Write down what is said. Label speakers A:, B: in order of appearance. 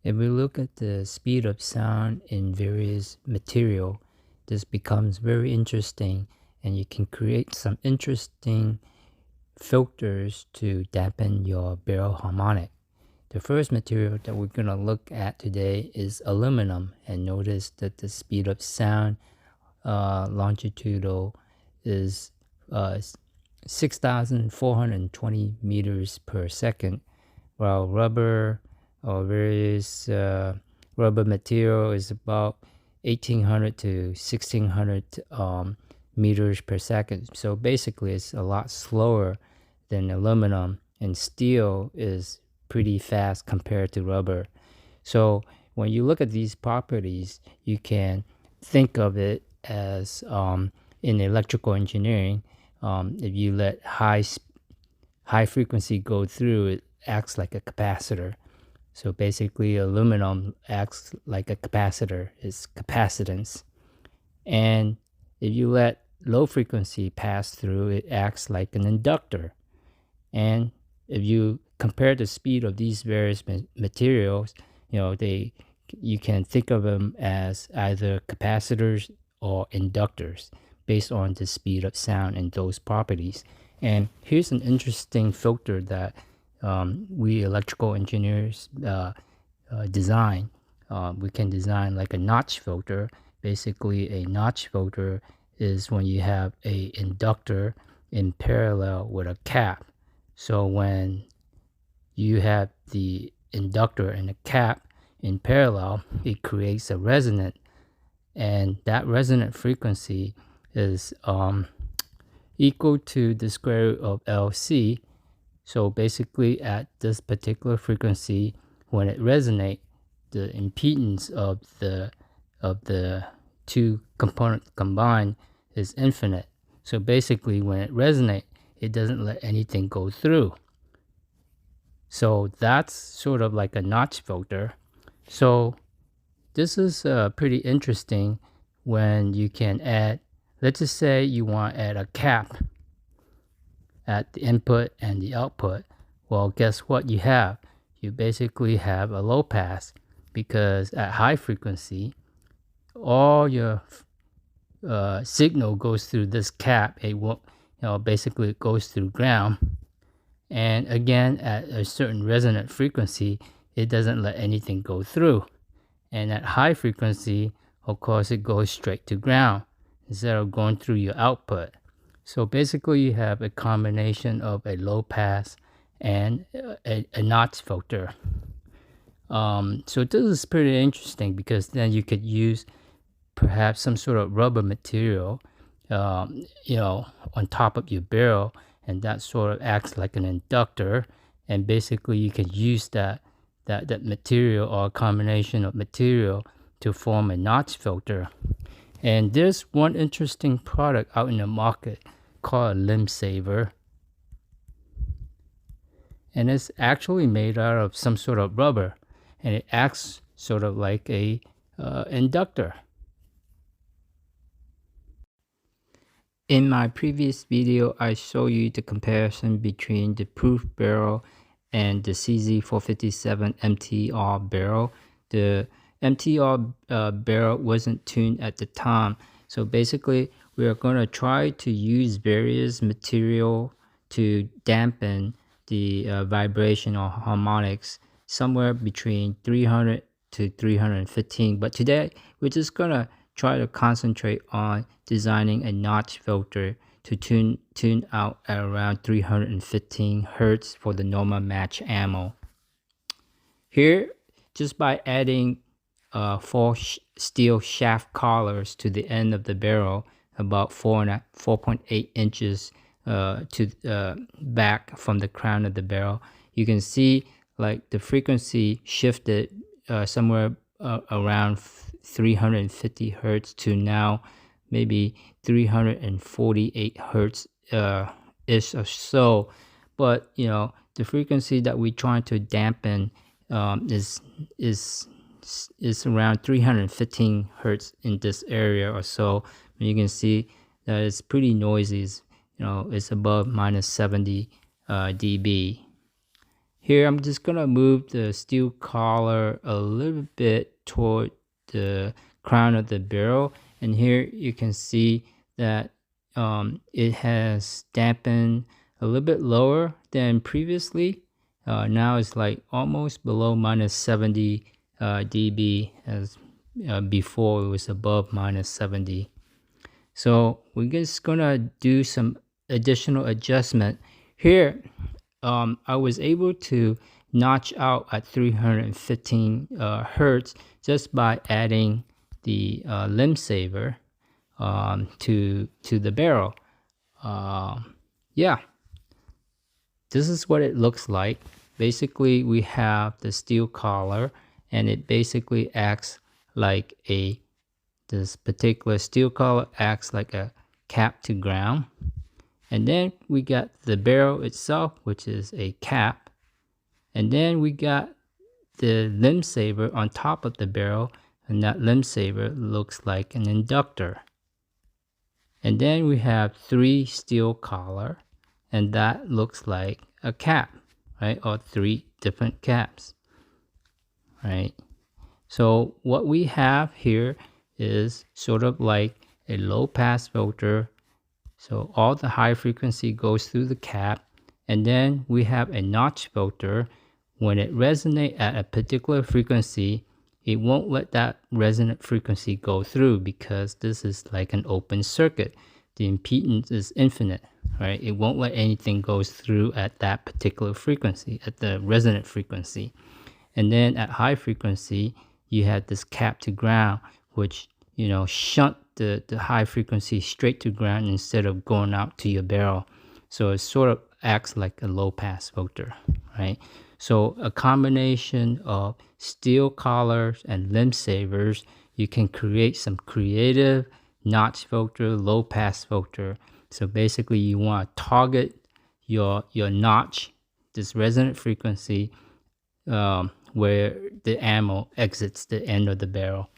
A: If we look at the speed of sound in various material, this becomes very interesting, and you can create some interesting filters to dampen your barrel harmonic. The first material that we're going to look at today is aluminum, and notice that the speed of sound longitudinal is 6,420 meters per second, while rubber or various rubber material is about 1,800 to 1,600 meters per second. So basically it's a lot slower than aluminum, and steel is pretty fast compared to rubber. So when you look at these properties, you can think of it as in electrical engineering, if you let high frequency go through, it acts like a capacitor. So basically aluminum acts like a capacitor, it's capacitance. And if you let low frequency pass through, it acts like an inductor. And if you compare the speed of these various materials, you can think of them as either capacitors or inductors based on the speed of sound and those properties. And here's an interesting filter that we electrical engineers design. We can design like a notch filter. Basically, a notch filter is when you have a inductor in parallel with a cap. So when you have the inductor and a cap in parallel, it creates a resonant, and that resonant frequency is equal to the square root of LC. So basically at this particular frequency, when it resonates, the impedance of the two components combined is infinite. So basically when it resonates, it doesn't let anything go through. So that's sort of like a notch filter. So this is pretty interesting when you can add, let's just say you want to add a cap at the input and the output. Well, guess what you have? You basically have a low pass, because at high frequency, all your signal goes through this cap. It won't, basically it goes through ground. And again, at a certain resonant frequency, it doesn't let anything go through. And at high frequency, of course, it goes straight to ground instead of going through your output. So basically you have a combination of a low pass and a notch filter. So this is pretty interesting, because then you could use perhaps some sort of rubber material, on top of your barrel, and that sort of acts like an inductor. And basically you can use that material or a combination of material to form a notch filter. And there's one interesting product out in the market called a Limbsaver, and it's actually made out of some sort of rubber, and it acts sort of like a inductor. In my previous video, I showed you the comparison between the proof barrel and the CZ457 MTR barrel. The MTR barrel wasn't tuned at the time, so basically we are going to try to use various material to dampen the vibration or harmonics somewhere between 300 to 315. But today we're just going to try to concentrate on designing a notch filter to tune out at around 315 Hertz for the normal match ammo. Here, just by adding 4 steel shaft collars to the end of the barrel, about 4.8 inches to back from the crown of the barrel, you can see like the frequency shifted somewhere around 350 Hertz to now maybe 348 Hertz ish or so. But the frequency that we're trying to dampen is around 315 Hertz in this area or so. You can see that it's pretty noisy. It's above minus 70 dB. here I'm just gonna move the steel collar a little bit toward the crown of the barrel, and here you can see that it has dampened a little bit lower than previously. Now it's like almost below -70 dB, as before it was above -70. So we're just gonna do some additional adjustment here. I was able to notch out at 315 hertz just by adding the Limbsaver to the barrel. Yeah, this is what it looks like. Basically, we have the steel collar, and it basically acts like this particular steel collar acts like a cap to ground. And then we got the barrel itself, which is a cap. And then we got the Limbsaver on top of the barrel, and that Limbsaver looks like an inductor. And then we have 3 steel collar, and that looks like a cap, right? Or 3 different caps, right? So what we have here is sort of like a low pass filter. So all the high frequency goes through the cap, and then we have a notch filter. When it resonates at a particular frequency, it won't let that resonant frequency go through because this is like an open circuit. The impedance is infinite, right? It won't let anything go through at that particular frequency, at the resonant frequency. And then at high frequency, you have this cap to ground, which, you know, shunt the high frequency straight to ground instead of going out to your barrel. So it sort of acts like a low pass filter, right? So a combination of steel collars and Limbsavers, you can create some creative notch filter, low pass filter. So basically you want to target your notch, this resonant frequency, where the ammo exits the end of the barrel.